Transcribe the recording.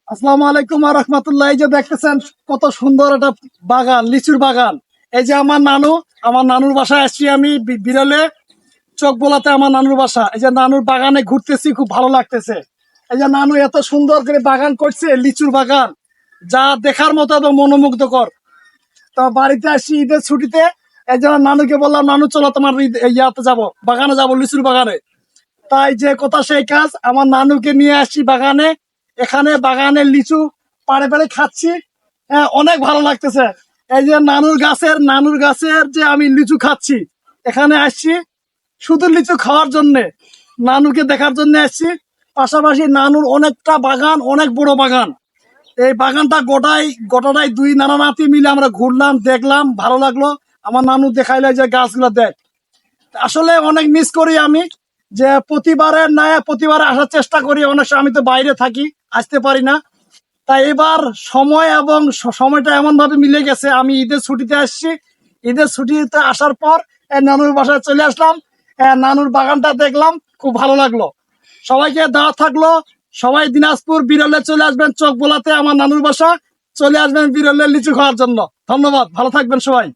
আসসালামু আলাইকুম ওয়া রাহমাতুল্লাহ। এই যে দেখতেছেন কত সুন্দর একটা বাগান, লিচুর বাগান। এই যে আমার নানুর বাসায় আসছি আমি বিরলে চোখ বোলাতে আমার নানুর বাসা। এই যে নানুর বাগানে ঘুরতেছি, খুব ভালো লাগতেছে। এই যে নানু এত সুন্দর করে বাগান করছে, লিচুর বাগান, যা দেখার মতো এবং মনোমুগ্ধকর। তো বাড়িতে আসছি ঈদের ছুটিতে, এই জন্য নানুকে বললাম, নানু চলো তোমার ইয়াতে যাবো, বাগানে যাবো, লিচুর বাগানে। তাই যে কথা সেই কাজ, আমার নানুকে নিয়ে আসছি বাগানে। এখানে বাগানের লিচু পাড়ে পাড়ে খাচ্ছি। হ্যাঁ, অনেক ভালো লাগতেছে। এই যে নানুর গাছের যে আমি লিচু খাচ্ছি, এখানে আসছি শুধু লিচু খাওয়ার জন্যে, নানুকে দেখার জন্য আসছি। পাশাপাশি নানুর অনেকটা বাগান, অনেক বড় বাগান। এই বাগানটা গোটাটাই দুই নানা নাতি মিলে আমরা ঘুরলাম, দেখলাম, ভালো লাগলো। আমার নানু দেখাইলো যে গাছগুলো দেখ। আসলে অনেক মিস করি আমি, যে প্রতিবারে আসার চেষ্টা করি। অনেক সময় আমি তো বাইরে থাকি, আসতে পারি না। তাই এবার সময় এবং সময়টা এমন ভাবে মিলে গেছে, আমি ঈদের ছুটিতে আসছি। ঈদের ছুটিতে আসার পর নানুর বাসায় চলে আসলাম। নানুর বাগানটা দেখলাম, খুব ভালো লাগলো। সবাইকে দাওয়াত থাকলো, সবাই দিনাজপুর বিরলে চলে আসবেন, চোখ বোলাতে আমার নানুর বাসা। চলে আসবেন বিরলে লিচু খাওয়ার জন্য। ধন্যবাদ, ভালো থাকবেন সবাই।